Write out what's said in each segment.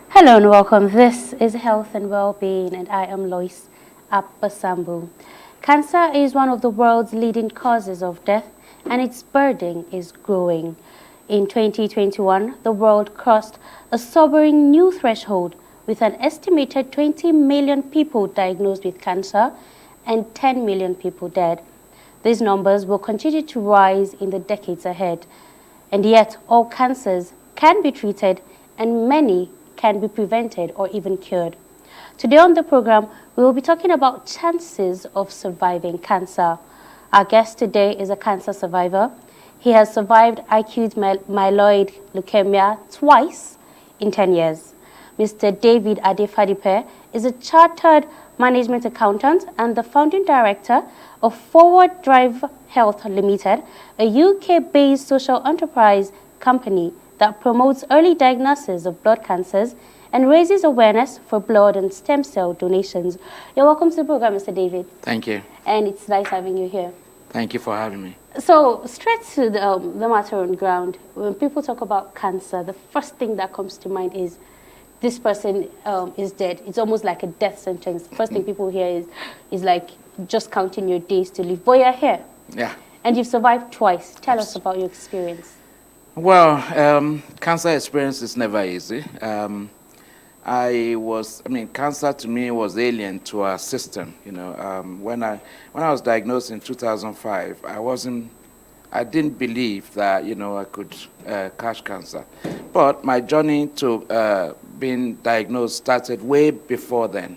Hello and welcome. This is Health and Wellbeing, and I am Lois Apasambu. Cancer is one of the world's leading causes of death, and its burden is growing. In 2021, the world crossed a sobering new threshold with an estimated 20 million people diagnosed with cancer and 10 million people dead. These numbers will continue to rise in the decades ahead. And yet, all cancers can be treated, and many can be prevented or even cured. Today on the program, we will be talking about chances of surviving cancer. Our guest today is a cancer survivor. He has survived acute myeloid leukemia twice in 10 years. Mr. David Ade Fadipe is a chartered management accountant and the founding director of Forward Drive Health Limited, a UK-based social enterprise company that promotes early diagnosis of blood cancers and raises awareness for blood and stem cell donations. You're welcome to the program, Mr. David. Thank you. And it's nice having you here. Thank you for having me. So, straight to the matter on ground, when people talk about cancer, the first thing that comes to mind is this person is dead. It's almost like a death sentence. The first thing people hear is like just counting your days to live. But you're here. Yeah. And you've survived twice. Tell us about your experience. Well, cancer experience is never easy. Cancer to me was alien to our system. You know, when I was diagnosed in 2005, I didn't believe that I could catch cancer. But my journey to being diagnosed started way before then.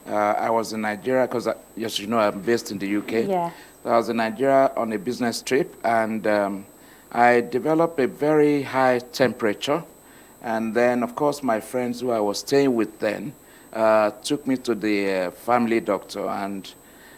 I was in Nigeria because, as you know, I'm based in the UK. Yeah. So I was in Nigeria on a business trip, and I developed a very high temperature, and then, of course, my friends who I was staying with then took me to the family doctor, and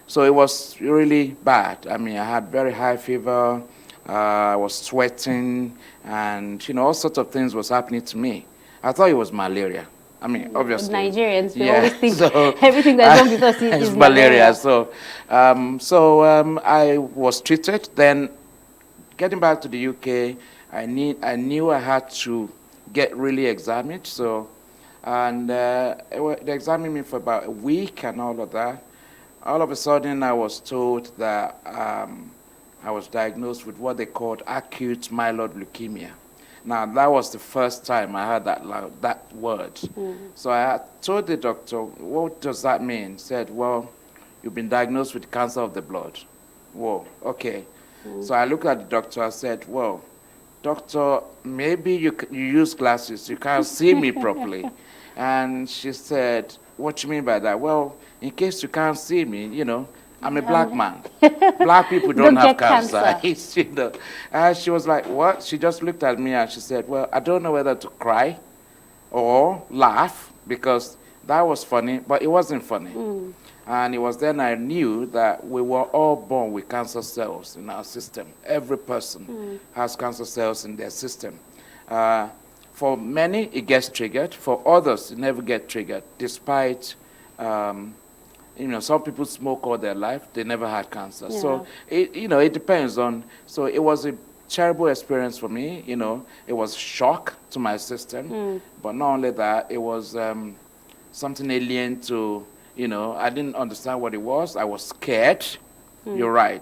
so it was really bad. I mean, I had very high fever, I was sweating, and, all sorts of things was happening to me. I thought it was malaria. I mean, obviously. Nigerians, we always think everything that's wrong with us is malaria. So I was treated. Then, getting back to the UK, I knew I had to get really examined. So, and they examined me for about a week and all of that. All of a sudden, I was told that I was diagnosed with what they called acute myeloid leukemia. Now, that was the first time I heard that word. Mm-hmm. So I told the doctor, what does that mean? He said, well, you've been diagnosed with cancer of the blood. Whoa, okay. Mm-hmm. So I looked at the doctor, I said, well, doctor, maybe you use glasses, you can't see me properly. And she said, what do you mean by that? Well, in case you can't see me, I'm a black man. Black people don't have cancer. And she was like, what? She just looked at me and she said, well, I don't know whether to cry or laugh, because that was funny, but it wasn't funny. Mm. And it was then I knew that we were all born with cancer cells in our system. Every person has cancer cells in their system. For many, it gets triggered. For others, it never gets triggered, despite some people smoke all their life, they never had cancer. Yeah. So, it depends on, so it was a terrible experience for me, it was shock to my system, but not only that, it was something alien to, I didn't understand what it was, I was scared, you're right,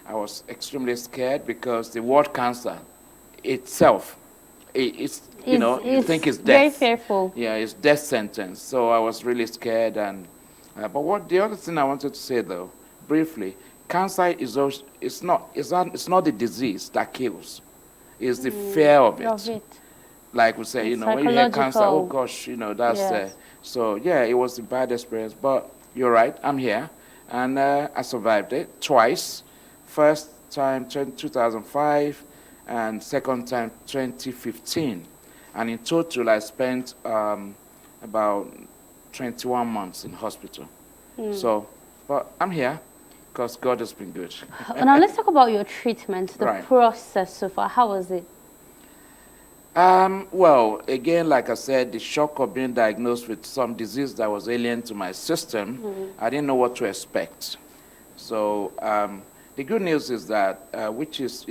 I was extremely scared because the word cancer itself, you think it's death. Very fearful. Yeah, it's death sentence, so I was really scared. And but the other thing I wanted to say, though, briefly, cancer is also, it's not the disease that kills. It's the fear of it. Like we say, when you hear cancer, oh gosh, that's yes. So yeah, it was a bad experience. But you're right, I'm here, and I survived it twice. First time 2005, and second time 2015, and in total I spent about 21 months in hospital. So, but I'm here because God has been good. Now let's talk about your treatment, the process so far. How was it? Well, again, like I said, the shock of being diagnosed with some disease that was alien to my system, I didn't know what to expect. So the good news is that, which is,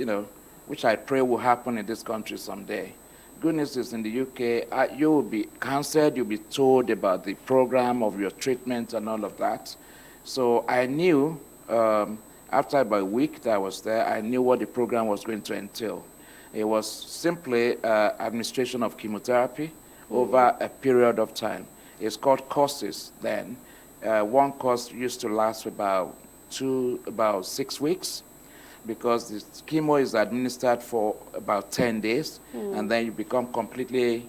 which I pray will happen in this country someday. Good news is in the UK, you will be counseled, you'll be told about the program of your treatment and all of that. So I knew, after about a week that I was there, I knew what the program was going to entail. It was simply administration of chemotherapy over a period of time. It's called courses then. One course used to last about 6 weeks, because the chemo is administered for about 10 days, and then you become completely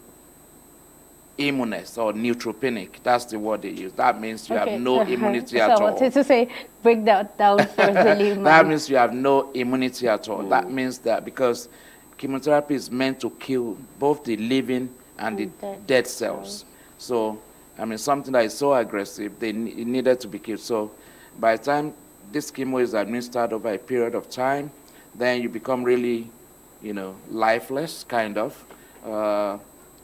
immunous or neutropenic. That's the word they use. That means you have no immunity at all. So I wanted to say, break that down for the layman. That means you have no immunity at all. That means that because chemotherapy is meant to kill both the living and the dead cells. So, I mean, something that is so aggressive, it needed to be killed. So, by the time this chemo is administered over a period of time, then you become really, lifeless, kind of.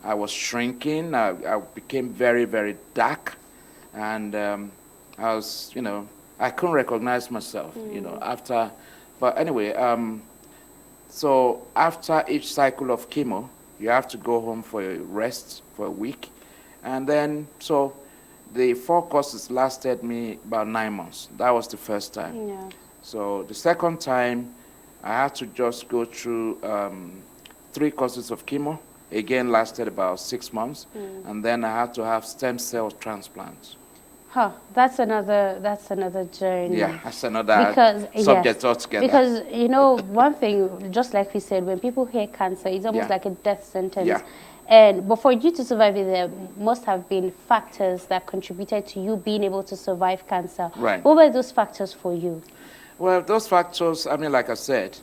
I was shrinking. I became very, very dark. And I was, I couldn't recognize myself, after. But anyway, so after each cycle of chemo, you have to go home for a rest for a week. And then, so the 4 courses lasted me about 9 months. That was the first time. Yeah. So the second time, I had to just go through 3 courses of chemo. Again, lasted about 6 months. And then I had to have stem cell transplants. That's another journey. Yeah, that's another subject altogether. Because, one thing, just like we said, when people hear cancer, it's almost like a death sentence. Yeah. But for you to survive it, there must have been factors that contributed to you being able to survive cancer. Right. What were those factors for you? Well, those factors, I mean, like I said,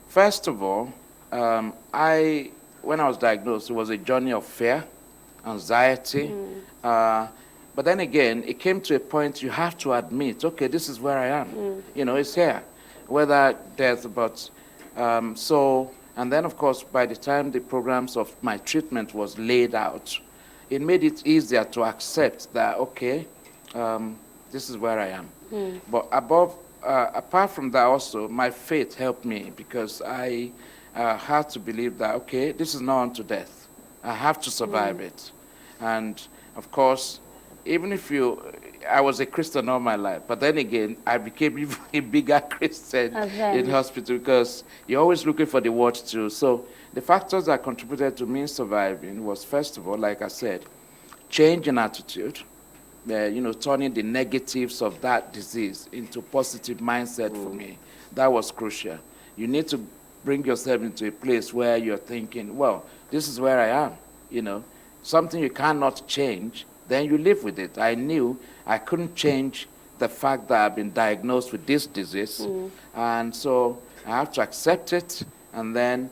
first of all, when I was diagnosed, it was a journey of fear, anxiety. But then again, it came to a point you have to admit, okay, this is where I am. It's here. Whether there's about, and then, of course, by the time the programs of my treatment was laid out, it made it easier to accept that, okay, this is where I am. But apart from that also, my faith helped me, because I had to believe that, okay, this is not unto death. I have to survive it. And, of course, even if I was a Christian all my life, but then again, I became even a bigger Christian in hospital, because you're always looking for the word too. So the factors that contributed to me surviving was, first of all, like I said, change in attitude, turning the negatives of that disease into positive mindset for me. That was crucial. You need to bring yourself into a place where you're thinking, well, this is where I am, something you cannot change, then you live with it. I knew I couldn't change the fact that I've been diagnosed with this disease. And so I have to accept it, and then,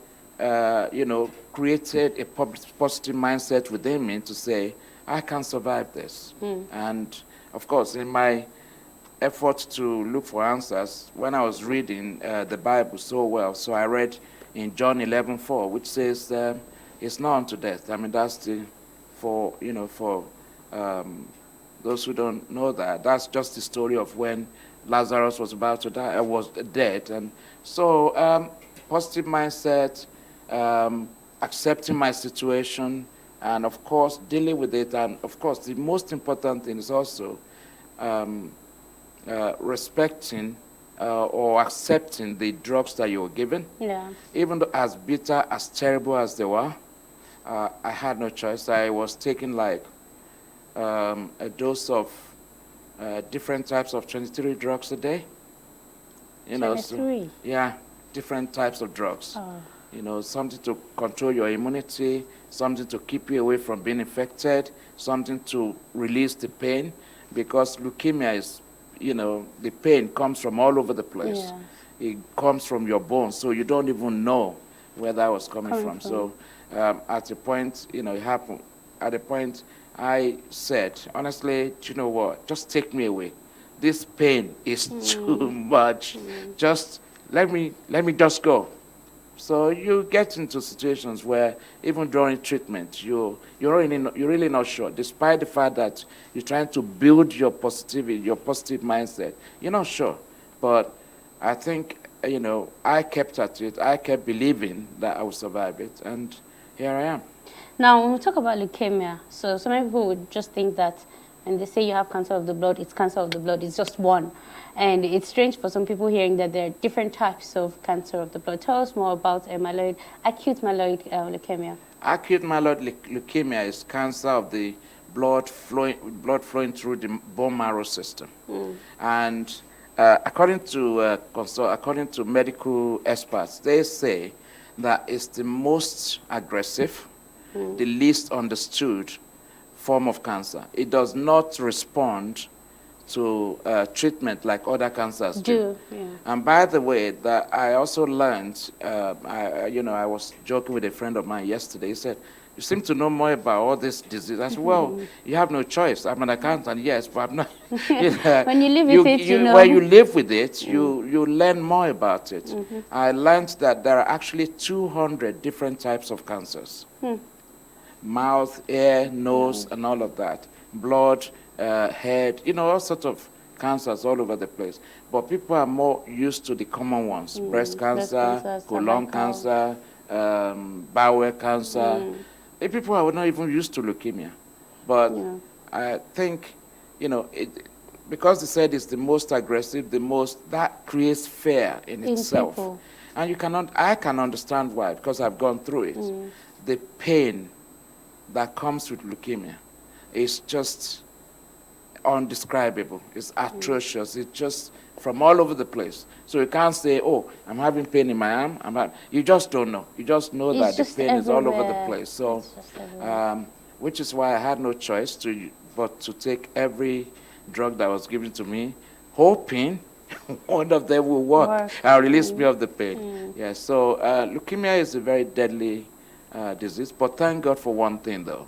created a positive mindset within me to say, I can survive this. And of course, in my effort to look for answers, when I was reading the Bible so well, so I read in John 11:4, which says, it's not unto death. I mean, that's for those who don't know that's just the story of when Lazarus was about to die, was dead. And so positive mindset, accepting my situation, and of course dealing with it. And of course the most important thing is also respecting or accepting the drugs that you were given. Yeah. Even though as bitter, as terrible as they were, I had no choice. I was taking like a dose of different types of 23 drugs a day. 23? Yeah, different types of drugs. Something to control your immunity, something to keep you away from being infected, something to release the pain, because leukemia is, the pain comes from all over the place. Yeah. It comes from your bones, so you don't even know where that was coming from. So at a point, it happened. At a point, I said, honestly, do you know what? Just take me away. This pain is too much. Just let me just go. So you get into situations where even during treatment, you're really not sure, despite the fact that you're trying to build your positive mindset. You're not sure. But I think I kept at it. I kept believing that I would survive it, and here I am. Now, when we talk about leukemia, so some people would just think that when they say you have cancer of the blood, it's cancer of the blood, it's just one. And it's strange for some people hearing that there are different types of cancer of the blood. Tell us more about acute myeloid leukemia. Acute myeloid leukemia is cancer of the blood flowing through the bone marrow system. And according to medical experts, they say that it's the most aggressive, the least understood form of cancer. It does not respond to treatment like other cancers do. Yeah. And by the way, that I also learned, I was joking with a friend of mine yesterday. He said, "You seem to know more about all this disease." I said, "Well, you have no choice. I'm an accountant, yes, but I'm not." When you live with it, you know. When you live with it, you learn more about it. I learned that there are actually 200 different types of cancers. Mouth, ear, nose, and all of that. Blood, head, all sorts of cancers all over the place. But people are more used to the common ones: breast cancer, colon cancer, bowel cancer. People are not even used to leukemia. But I think, because they said it's the most aggressive, that creates fear in itself. People. And I can understand why, because I've gone through it. The pain that comes with leukemia is just undescribable. It's atrocious. It's just from all over the place. So you can't say, "Oh, I'm having pain in my arm." You just don't know. You just know that the pain is all over the place. So, which is why I had no choice but to take every drug that was given to me, hoping one of them will work and release me of the pain. Yeah. So leukemia is a very deadly disease. But thank God for one thing, though.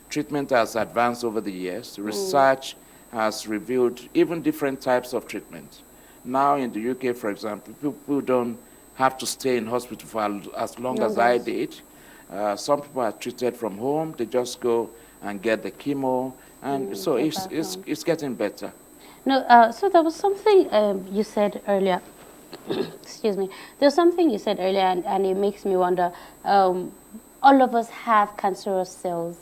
Treatment has advanced over the years. Research has revealed even different types of treatment. Now in the UK, for example, people don't have to stay in hospital for as long as I did. Some people are treated from home. They just go and get the chemo, and so it's getting better. No, so there was something you said earlier. Excuse me. There's something you said earlier, and it makes me wonder. All of us have cancerous cells.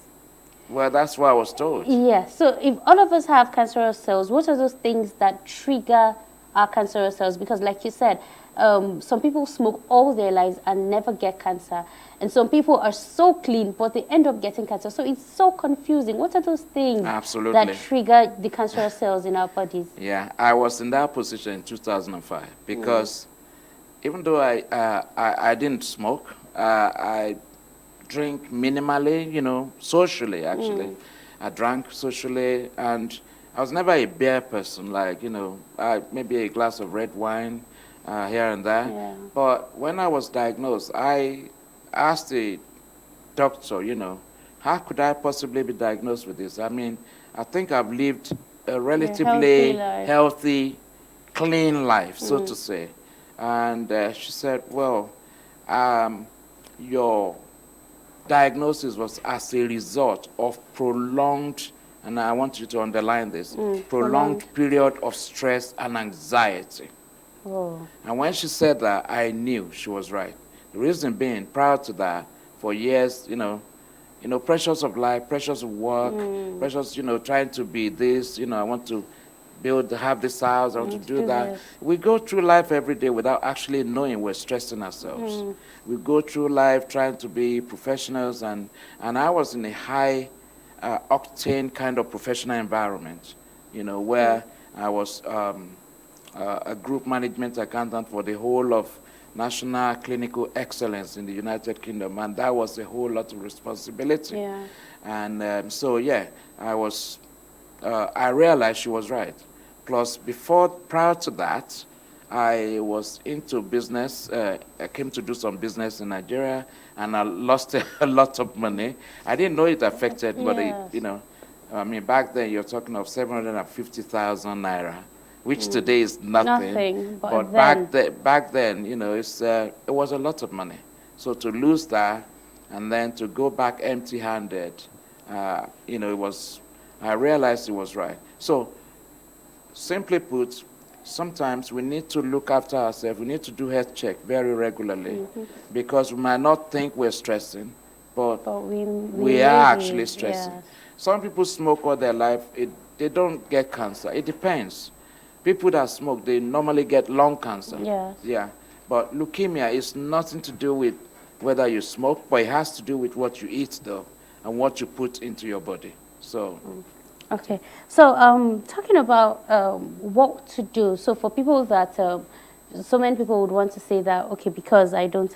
Well, that's what I was told. Yeah. So if all of us have cancerous cells, what are those things that trigger our cancerous cells? Because like you said, some people smoke all their lives and never get cancer. And some people are so clean, but they end up getting cancer. So it's so confusing. What are those things that trigger the cancerous cells in our bodies? Yeah, I was in that position in 2005 because even though I didn't smoke, I drink minimally, socially, actually. I drank socially, and I was never a beer person, like, maybe a glass of red wine here and there. Yeah. But when I was diagnosed, I asked the doctor, how could I possibly be diagnosed with this? I mean, I think I've lived a relatively healthy, clean life, so to say. And she said, well, your diagnosis was as a result of prolonged, and I want you to underline this, prolonged period of stress and anxiety. Oh. And when she said that, I knew she was right. The reason being, prior to that, for years, pressures of life, pressures of work, pressures, trying to be this, I want to have this house, I want to do that. We go through life every day without actually knowing we're stressing ourselves. We go through life trying to be professionals, and I was in a high octane kind of professional environment, where I was a group management accountant for the whole of National Clinical Excellence in the United Kingdom, and that was a whole lot of responsibility. Yeah. And I realized she was right. Plus, prior to that, I was into business. I came to do some business in Nigeria, and I lost a lot of money. I didn't know it affected, but back then you're talking of 750,000 naira, which today is nothing. But back then, it was a lot of money. So to lose that, and then to go back empty-handed, I realized it was right. So, simply put, sometimes we need to look after ourselves. We need to do health check very regularly because we might not think we're stressing, but we are actually stressing. yes. Some people smoke all their life. They don't get cancer. It depends. People that smoke, they normally get lung cancer. Yes. Yeah. But leukemia is nothing to do with whether you smoke, but it has to do with what you eat, though, and what you put into your body. So. Okay. So talking about what to do. So for people that, so many people would want to say that, okay, because I don't,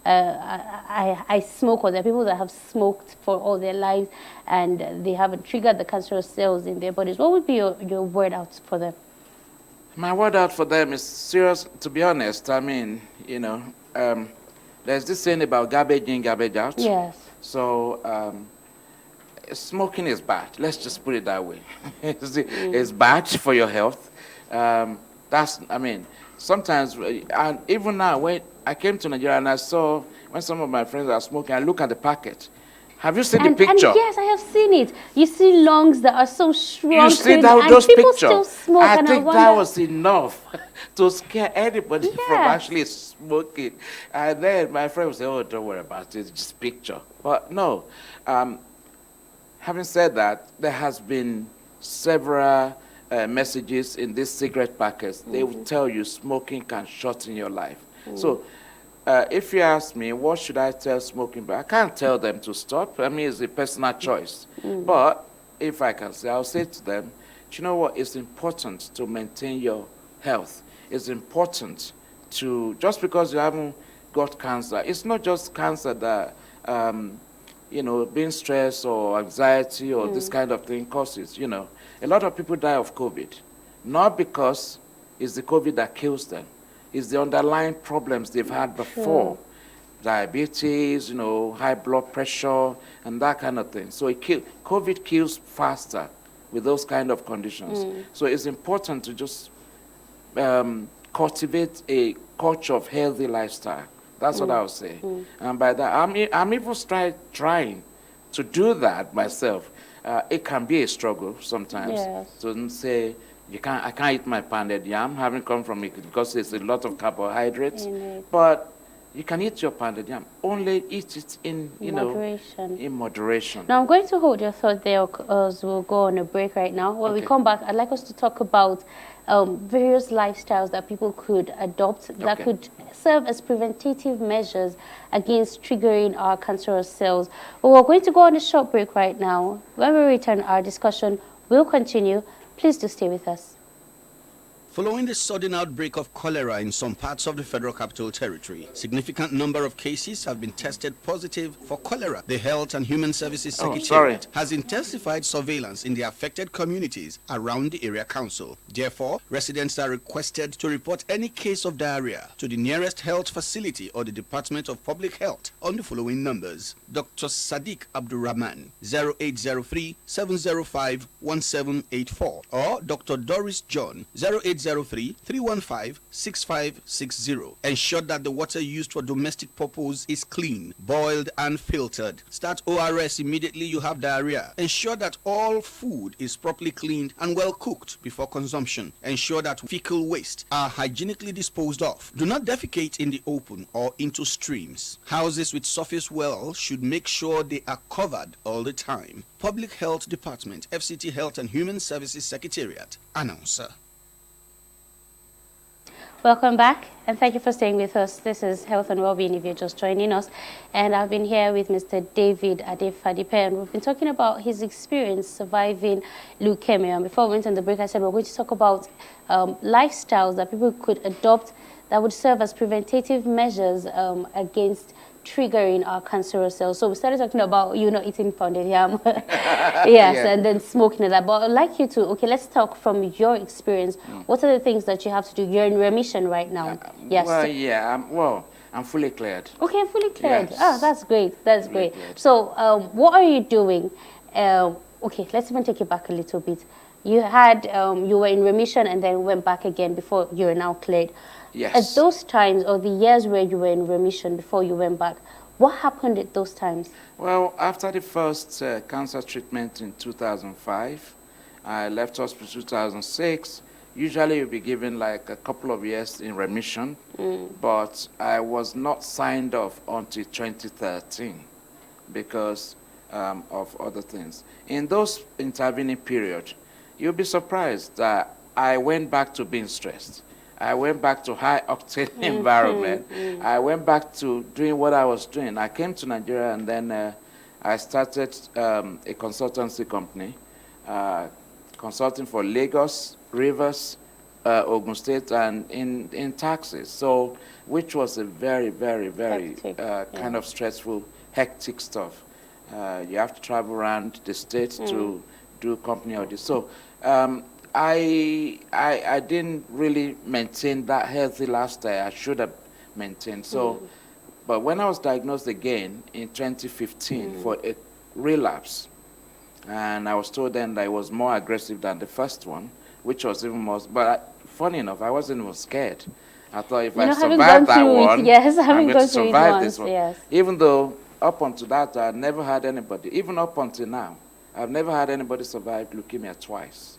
I smoke, or there are people that have smoked for all their lives and they haven't triggered the cancerous cells in their bodies. What would be your word out for them? My word out for them is serious, to be honest. I mean, there's this saying about garbage in, garbage out. Yes. So smoking is bad. Let's just put it that way. It's bad for your health. Sometimes, and even now, when I came to Nigeria and I saw when some of my friends are smoking, I look at the packet. Have you seen the picture? And yes, I have seen it. You see lungs that are so strong. You see those people pictures? Still smoke. I think that was enough to scare anybody from actually smoking. And then my friend would say, "Oh, don't worry about it, just picture." But no. Having said that, there has been several messages in these cigarette packets. They will tell you smoking can shorten your life. So if you ask me, what should I tell smoking? But I can't tell them to stop. I mean, it's a personal choice. But if I can say, I'll say to them, do you know what? It's important to maintain your health. It's important to, just because you haven't got cancer, it's not just cancer that, being stressed or anxiety or this kind of thing causes, A lot of people die of COVID, not because it's the COVID that kills them. It's the underlying problems they've had before. Diabetes, high blood pressure, and that kind of thing. So COVID kills faster with those kind of conditions. So it's important to just cultivate a culture of healthy lifestyle. That's what I would say. And by that, I'm even trying to do that myself. It can be a struggle sometimes. Yes. To say, I can't eat my pounded yam, having come from it, because there's a lot of carbohydrates. But you can eat your pounded yam. Only eat it in, moderation. In moderation. Now, I'm going to hold your thought there because we'll go on a break right now. When we come back, I'd like us to talk about various lifestyles that people could adopt that could serve as preventative measures against triggering our cancerous cells. But we're going to go on a short break right now. When we return, our discussion will continue. Please do stay with us. Following the sudden outbreak of cholera in some parts of the Federal Capital Territory, significant number of cases have been tested positive for cholera. The Health and Human Services Secretariat has intensified surveillance in the affected communities around the area council. Therefore, residents are requested to report any case of diarrhea to the nearest health facility or the Department of Public Health on the following numbers: Dr. Sadiq Abdurrahman, 0803-705-1784, or Dr. Doris John, 0803-315-6560. Ensure that the water used for domestic purpose is clean, boiled and filtered. Start ORS immediately you have diarrhea. Ensure that all food is properly cleaned and well cooked before consumption. Ensure that fecal waste are hygienically disposed of. Do not defecate in the open or into streams. Houses with surface wells should make sure they are covered all the time. Public Health Department, FCT Health and Human Services Secretariat. Announcer. Welcome back, and thank you for staying with us. This is Health and Wellbeing if you're just joining us. And I've been here with Mr. David Ade Fadipe, and we've been talking about his experience surviving leukemia. And before we went on the break, I said we're going to talk about lifestyles that people could adopt that would serve as preventative measures against triggering our cancerous cells. So we started talking about not eating pounded yam, and then smoking and that. But I'd like you to, let's talk from your experience. What are the things that you have to do? You're in remission right now. Yes. I'm fully cleared. Okay, fully cleared. Yes. That's great. That's fully great. Cleared. So what are you doing? Let's even take it back a little bit. You had, you were in remission and then went back again before you're now cleared. Yes. At those times, or the years where you were in remission before you went back, what happened at those times? Well, after the first cancer treatment in 2005, I left hospital in 2006, Usually you'll be given like a couple of years in remission, but I was not signed off until 2013 because of other things. In those intervening period, you'll be surprised that I went back to being stressed. I went back to high octane environment. I went back to doing what I was doing. I came to Nigeria and then I started a consultancy company, consulting for Lagos, Rivers, Ogun State, and in taxes. So, which was a very, very, very kind of stressful, hectic stuff. You have to travel around the state to do company audits. So, I didn't really maintain that healthy lifestyle I should have maintained. So, but when I was diagnosed again in 2015 for a relapse, and I was told then that it was more aggressive than the first one, which was even more. But funny enough, I wasn't even scared. I thought if I survive that one, I'm going to survive this one. Yes. Even though up until that, I never had anybody, even up until now, I've never had anybody survive leukemia twice.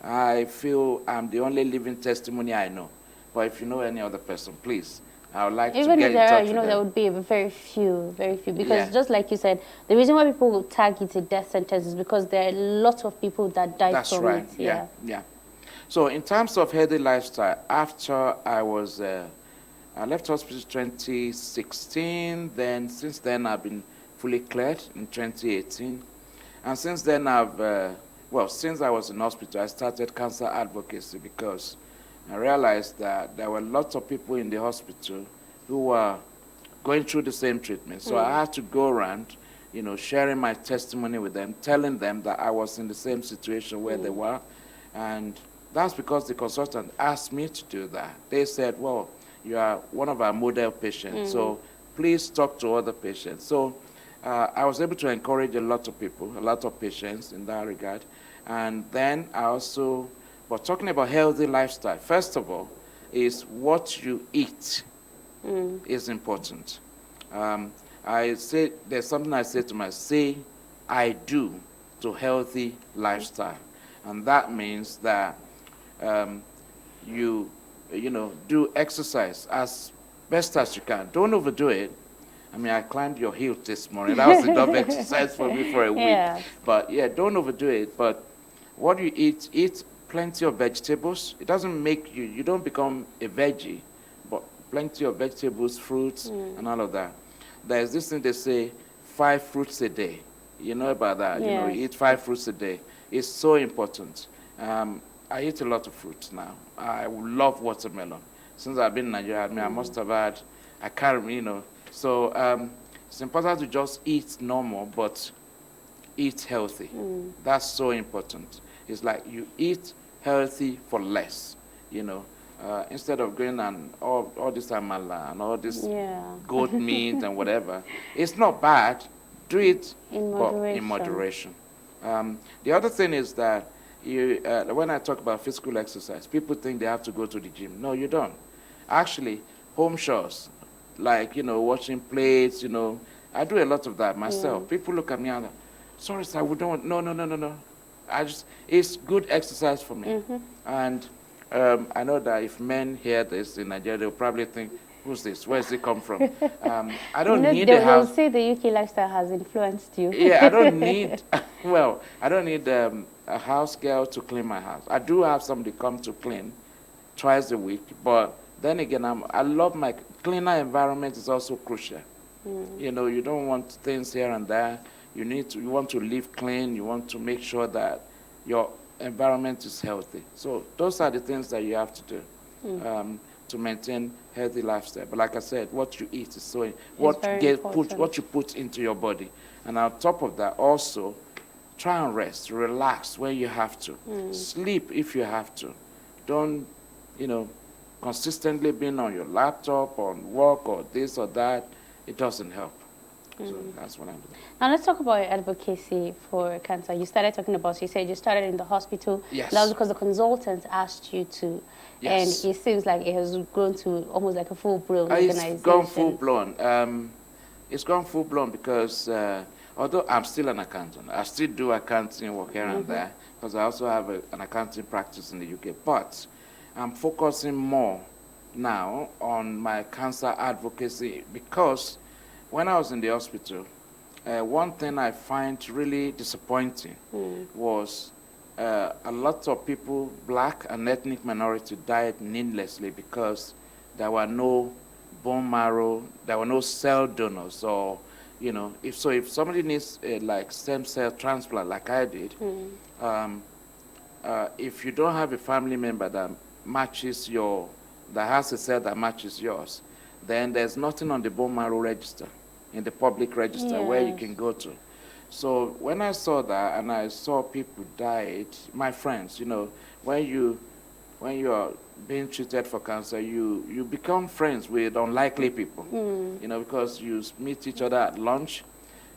I feel I'm the only living testimony I know. But if you know any other person, please, I would like to get in touch with them. Even if there are, there would be very few. Because just like you said, the reason why people target a death sentence is because there are lots of people that die from it. That's right, yeah. So in terms of healthy lifestyle, after I was, I left hospital 2016, then since then I've been fully cleared in 2018. And since then since I was in hospital, I started cancer advocacy because I realized that there were lots of people in the hospital who were going through the same treatment. So I had to go around, sharing my testimony with them, telling them that I was in the same situation where they were. And that's because the consultant asked me to do that. They said, well, you are one of our model patients, so please talk to other patients. So I was able to encourage a lot of people, a lot of patients in that regard. And then I also, but talking about healthy lifestyle, first of all, is what you eat is important. I say, there's something I say to myself, say I do to healthy lifestyle. And that means that you do exercise as best as you can. Don't overdo it. I mean, I climbed your hill this morning. That was enough exercise for me for a week. But yeah, don't overdo it. But what you eat plenty of vegetables. It doesn't make you don't become a veggie, but plenty of vegetables, fruits, and all of that. There's this thing they say, 5 fruits a day. You know about that? Yes. You eat 5 fruits a day. It's so important. I eat a lot of fruits now. I love watermelon. Since I've been in Nigeria, I must have had, I can't remember, So it's important to just eat normal, but eat healthy. That's so important. It's like you eat healthy for less, instead of going and all this amala and all this goat meat and whatever. It's not bad. Do it in moderation. The other thing is that when I talk about physical exercise, people think they have to go to the gym. No, you don't. Actually, home chores, like, washing plates, I do a lot of that myself. People look at me and sorry, sir, we don't, no. It's good exercise for me. And I know that if men hear this in Nigeria, they'll probably think, who's this? Where does it come from? I don't need a house. They'll say the UK lifestyle has influenced you. Yeah, I don't need, I don't need a house girl to clean my house. I do have somebody come to clean twice a week, but then again, I love my cleaner environment is also crucial. You don't want things here and there. You want to live clean. You want to make sure that your environment is healthy. So those are the things that you have to do to maintain healthy lifestyle. But like I said, what you eat is so what you put into your body. And on top of that, also try and rest, relax when you have to, sleep if you have to. Don't consistently being on your laptop, on work, or this or that. It doesn't help. So that's what I'm doing. Now let's talk about advocacy for cancer. You started talking about, you said you started in the hospital. Yes. That was because the consultants asked you to. Yes. And it seems like it has grown to almost like a full-blown organization. It's gone full-blown. It's gone full-blown because although I'm still an accountant, I still do accounting work here and there, because I also have an accounting practice in the UK. But I'm focusing more now on my cancer advocacy, because when I was in the hospital, one thing I find really disappointing was a lot of people, black and ethnic minority, died needlessly because there were no bone marrow, there were no cell donors, or if somebody needs like stem cell transplant, like I did, if you don't have a family member that has a cell that matches yours, then there's nothing on the bone marrow register, in the public register, where you can go to. So when I saw that and I saw people died, my friends, when you are being treated for cancer, you become friends with unlikely people, because you meet each other at lunch,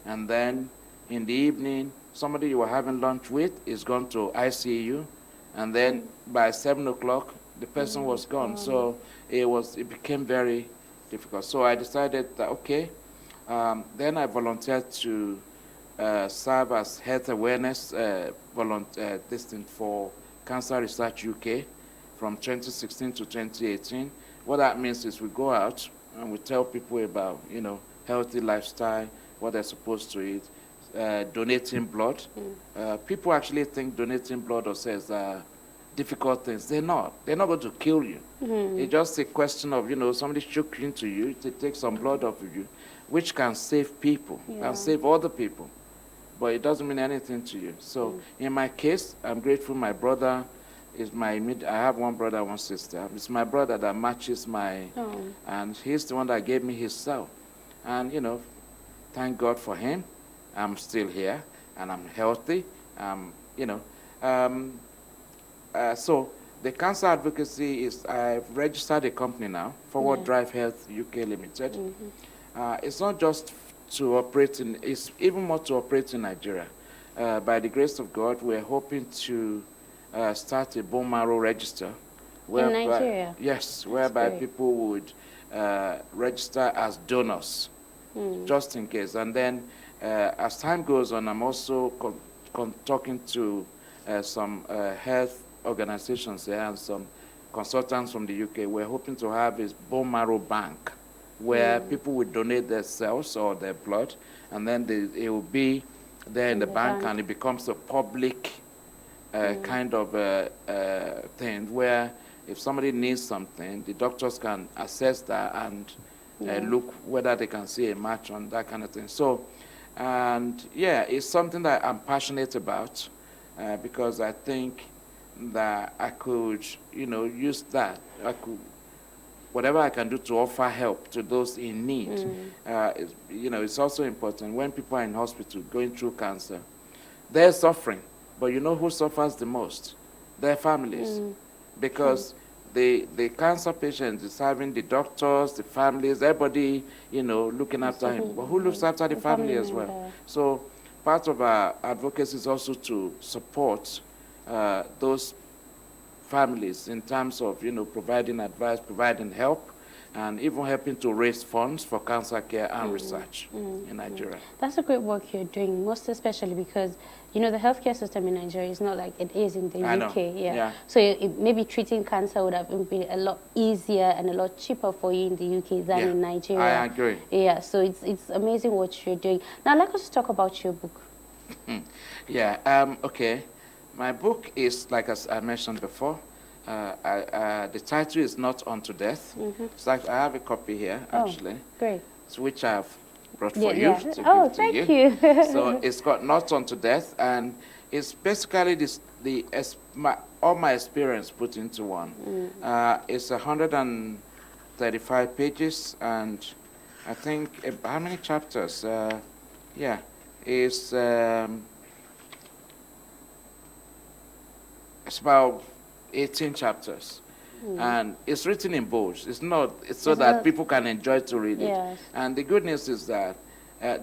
and then in the evening, somebody you were having lunch with is gone to ICU, and then by 7 o'clock, the person was gone. So it became very difficult. So I decided that, okay, then I volunteered to serve as health awareness for Cancer Research UK from 2016 to 2018. What that means is we go out and we tell people about, healthy lifestyle, what they're supposed to eat, donating blood. People actually think donating blood or cells are difficult things. They're not. They're not going to kill you. It's just a question of, somebody shook into you to take some blood off of you, which can save people, can save other people. But it doesn't mean anything to you. So in my case, I'm grateful my brother is I have one brother, one sister. It's my brother that matches and he's the one that gave me his cell. And, thank God for him. I'm still here and I'm healthy. So the cancer advocacy is, I've registered a company now, Forward Drive Health UK Limited. It's not just to operate it's even more to operate in Nigeria. By the grace of God, we're hoping to start a bone marrow register. In Nigeria? Yes, whereby people would register as donors, just in case. And then as time goes on, I'm also talking to some health organizations there and some consultants from the UK. We're hoping to have a bone marrow bank where people would donate their cells or their blood, and then it will be there in the bank, and it becomes a public kind of thing where if somebody needs something, the doctors can assess that and look whether they can see a match on that kind of thing. So, and it's something that I'm passionate about because I think that I could, use that. Whatever I can do to offer help to those in need. It's also important when people are in hospital going through cancer, they're suffering, but you know who suffers the most? Their families. Because the cancer patient is having the doctors, the families, everybody, looking after him. But who looks after the family as well? So part of our advocacy is also to support those families in terms of, providing advice, providing help, and even helping to raise funds for cancer care and research in Nigeria. That's a great work you're doing, most especially because, the healthcare system in Nigeria is not like it is in the UK. So maybe treating cancer would have been a lot easier and a lot cheaper for you in the UK than in Nigeria. I agree. Yeah, so it's amazing what you're doing. Now, I'd like us to talk about your book. Okay. My book is, like as I mentioned before, the title is Not Unto Death. It's like I have a copy here, actually. Great. Which I've brought for you to give thank to you. you. So it's got Not Unto Death, and it's basically all my experience put into one. It's 135 pages, and I think, how many chapters? It's about 18 chapters. And it's written in bold. It's so that people can enjoy to read it. And the good news is that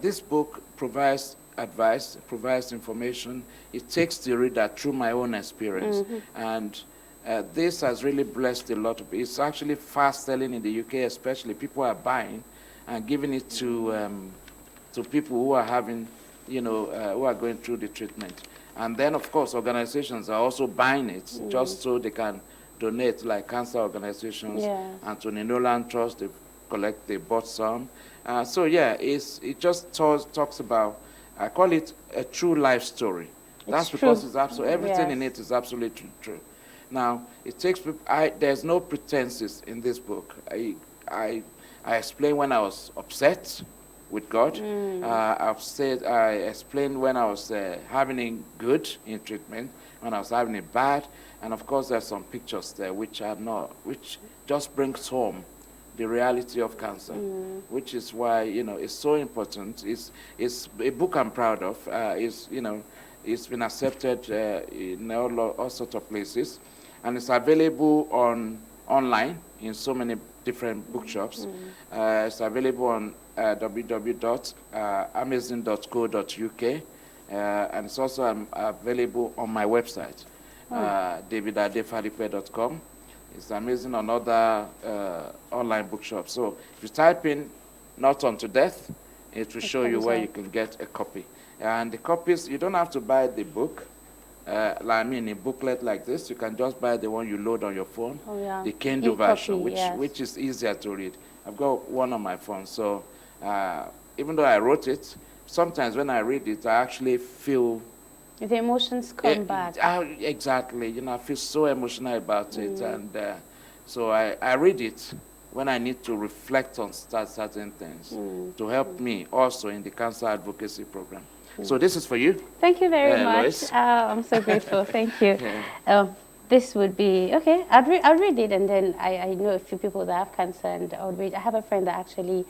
this book provides advice, provides information. It takes the reader through my own experience. And this has really blessed a lot of people. It's actually fast selling in the UK, especially. People are buying and giving it to people who are having who are going through the treatment. And then, of course, organizations are also buying it just so they can donate, like cancer organizations. Yes. Anthony Nolan Trust, they bought some. So yeah, it just talks about, I call it a true life story. That's because true. it's absolutely, everything in Yes. it is absolutely true. Now, it takes people, there's no pretenses in this book. I explain when I was upset with God. I explained when I was having it good in treatment, when I was having it bad, and of course there's some pictures there which just brings home the reality of cancer, which is why it's so important. It's a book I'm proud of. It's been accepted in all sorts of places, and it's available online in so many different bookshops. It's available on www.amazon.co.uk, and it's also available on my website, davidadefadipe.com. It's amazing on other online bookshops. So if you type in "Not Unto Death," it will show you where you can get a copy. And the copies, you don't have to buy the book. A booklet like this, you can just buy the one you load on your phone, the Kindle version, which is easier to read. I've got one on my phone, so even though I wrote it, sometimes when I read it, I actually feel the emotions come back. Exactly, I feel so emotional about it, and so I read it when I need to reflect on certain things to help me also in the cancer advocacy program. So this is for you. Thank you very much. Lois. I'm so grateful. Thank you. This would be okay. I'll read it, and then I know a few people that have cancer, and I'll read. I have a friend that actually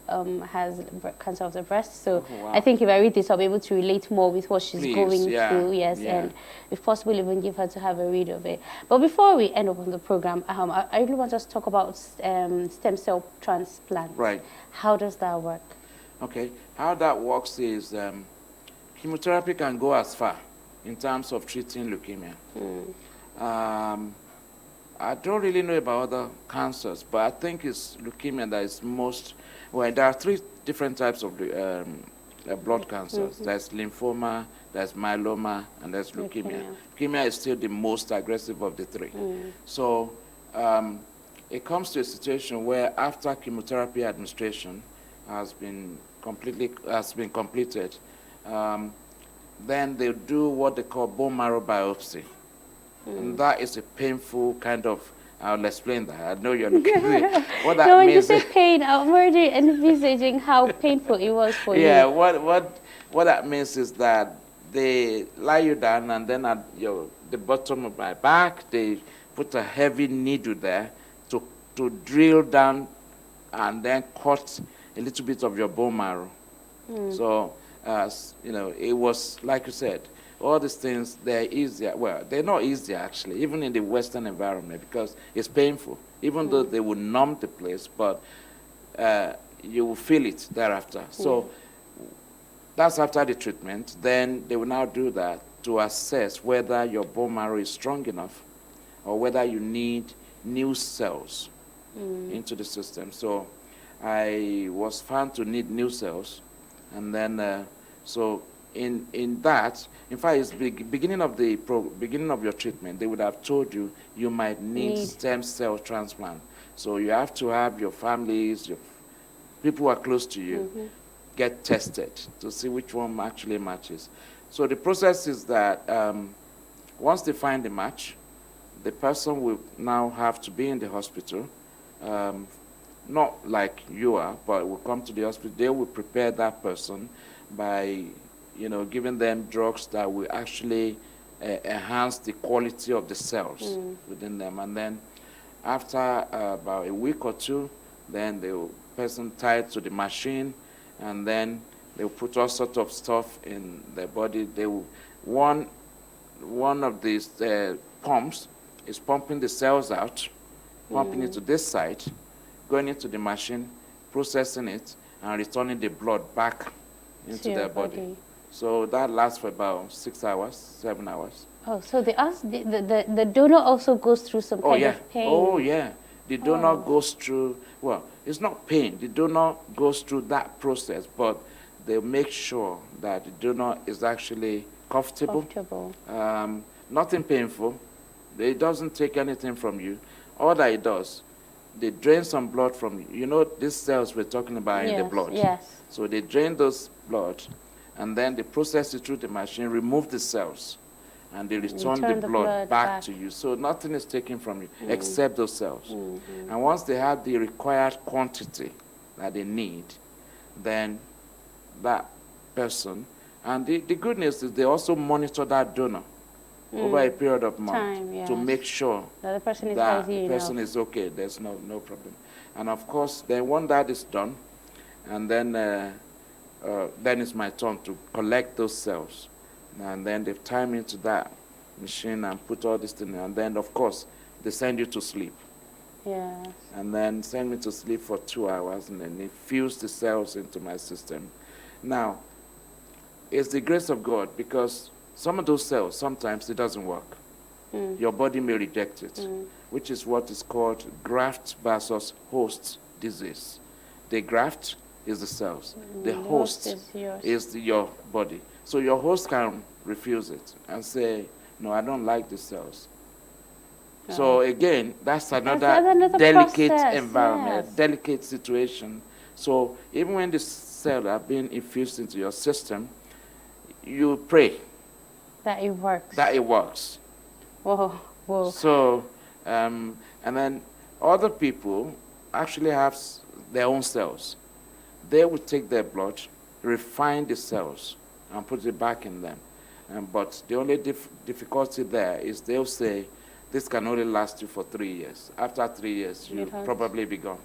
has cancer of the breast, so I think if I read this, I'll be able to relate more with what she's going through. Yes, and if possible, even give her to have a read of it. But before we end up on the program, I really want us to talk about stem cell transplant. Right. How does that work? Okay. How that works is chemotherapy can go as far in terms of treating leukemia. I don't really know about other cancers, but I think it's leukemia that is most, well, there are three different types of blood cancers. There's lymphoma, there's myeloma, and there's leukemia. Leukemia is still the most aggressive of the three. So it comes to a situation where after chemotherapy administration has been completed, then they do what they call bone marrow biopsy. And that is a painful kind of, I'll explain that. I know you're looking at me. What that when means you say pain, I'm already envisaging how painful it was for you. Yeah, what that means is that they lie you down, and then at the bottom of my back, they put a heavy needle there to drill down and then cut a little bit of your bone marrow. So, it was, like you said, all these things, they're easier. Well, they're not easier, actually, even in the Western environment, because it's painful, even though they will numb the place, but you will feel it thereafter. So that's after the treatment. Then they will now do that to assess whether your bone marrow is strong enough or whether you need new cells into the system. So I was found to need new cells, and then so in that, in fact, it's beginning of your treatment, they would have told you you might need stem cell transplant. So you have to have your families, your people who are close to you, get tested to see which one actually matches. So the process is that once they find the match, the person will now have to be in the hospital, not like you are, but will come to the hospital. They will prepare that person by giving them drugs that will actually enhance the quality of the cells within them. And then after about a week or two, then the person tied to the machine, and then they will put all sorts of stuff in their body. They will, one of these pumps is pumping the cells out, pumping it to this side, going into the machine, processing it, and returning the blood back into their body. So that lasts for about 6 hours, 7 hours. Oh, so the donor also goes through some kind of pain. Oh, yeah. The donor goes through, well, it's not pain. The donor goes through that process, but they make sure that the donor is actually comfortable. Nothing painful. It doesn't take anything from you. All that it does, they drain some blood from you. You know these cells we're talking about in the blood. Yes. So they drain those blood, and then they process it through the machine, remove the cells, and they return the blood back to you. So nothing is taken from you except those cells. And once they have the required quantity that they need, then that person, and the good news is they also monitor that donor over a period of months to make sure that the person is that healthy the person is okay. There's no problem. And of course, then when that is done, and then it's my turn to collect those cells. And then they tie me into that machine and put all this thing, and then of course, they send you to sleep. Yes. And then send me to sleep for 2 hours, and then it fills the cells into my system. Now, it's the grace of God, because some of those cells, sometimes it doesn't work. Your body may reject it, which is what is called graft versus host disease. The graft is the cells. The host is your body. So your host can refuse it and say, no, I don't like the cells. So again, that's another delicate environment, delicate situation. So even when the cell are being infused into your system, you pray that it works. That it works. Whoa, whoa. So, and then other people actually have their own cells. They will take their blood, refine the cells, and put it back in them. But the only difficulty there is they'll say, this can only last you for 3 years. After 3 years, you'll probably be gone.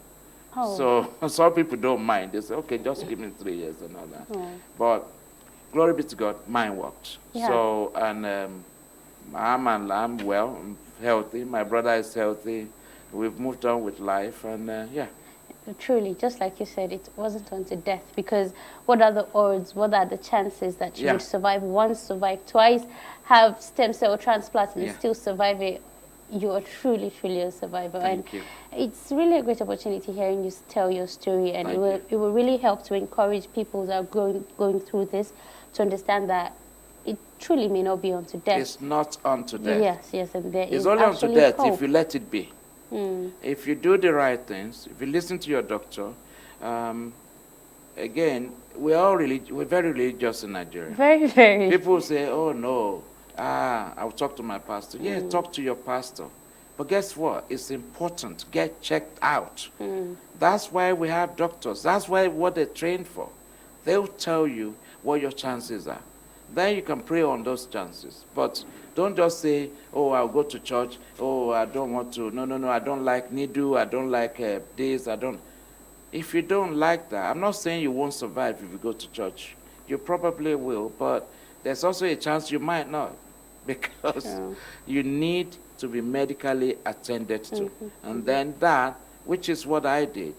So some people don't mind. They say, okay, just give me 3 years and all that. But glory be to God, mine worked. So, and I'm well, I'm healthy. My brother is healthy. We've moved on with life, and yeah. Truly, just like you said, it wasn't unto death, because what are the odds, what are the chances that you would survive once, survive twice, have stem cell transplants and still survive it? You are truly, truly a survivor. Thank you. It's really a great opportunity hearing you tell your story, and it will really help to encourage people that are going through this to understand that it truly may not be unto death. It's not unto death. Yes, and there is only unto death if you let it be. If you do the right things, if you listen to your doctor, again, we're very religious in Nigeria. Very, very. People say, oh no, I'll talk to my pastor. Yeah, talk to your pastor. But guess what? It's important. Get checked out. That's why we have doctors. That's what they're trained for. They'll tell you what your chances are. Then you can pray on those chances. But don't just say, oh, I'll go to church. Oh, I don't want to. No, I don't like needle. I don't like this. I don't. If you don't like that, I'm not saying you won't survive if you go to church. You probably will, but there's also a chance you might not, because you need to be medically attended to. And then that, which is what I did.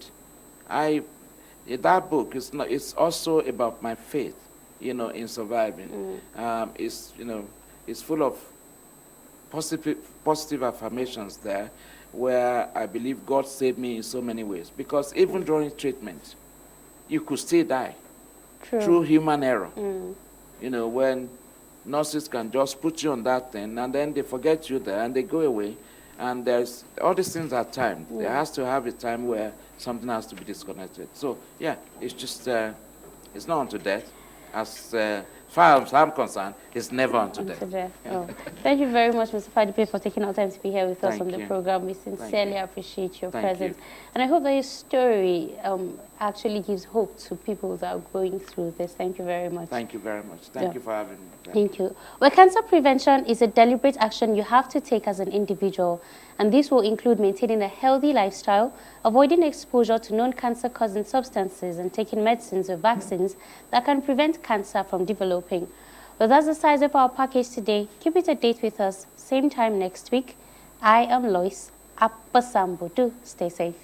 That book is not. It's also about my faith, in surviving. It's full of positive affirmations there, where I believe God saved me in so many ways. Because even during treatment, you could still die through human error. When nurses can just put you on that thing, and then they forget you there, and they go away. And there's all these things are timed. There has to have a time where something has to be disconnected. So, yeah, it's just, it's not unto death. As far as I'm concerned, it's never unto death. Thank you very much, Mr. Fadipe, for taking our time to be here with us on the program. We sincerely appreciate your presence. And I hope that your story actually gives hope to people that are going through this. Thank you very much. Thank you very much. Thank you for having me. Thank you. Well, cancer prevention is a deliberate action you have to take as an individual, and this will include maintaining a healthy lifestyle, avoiding exposure to known cancer-causing substances, and taking medicines or vaccines that can prevent cancer from developing. Well, that's the size of our package today. Keep it a date with us, same time next week. I am Lois Appasambu. Do stay safe.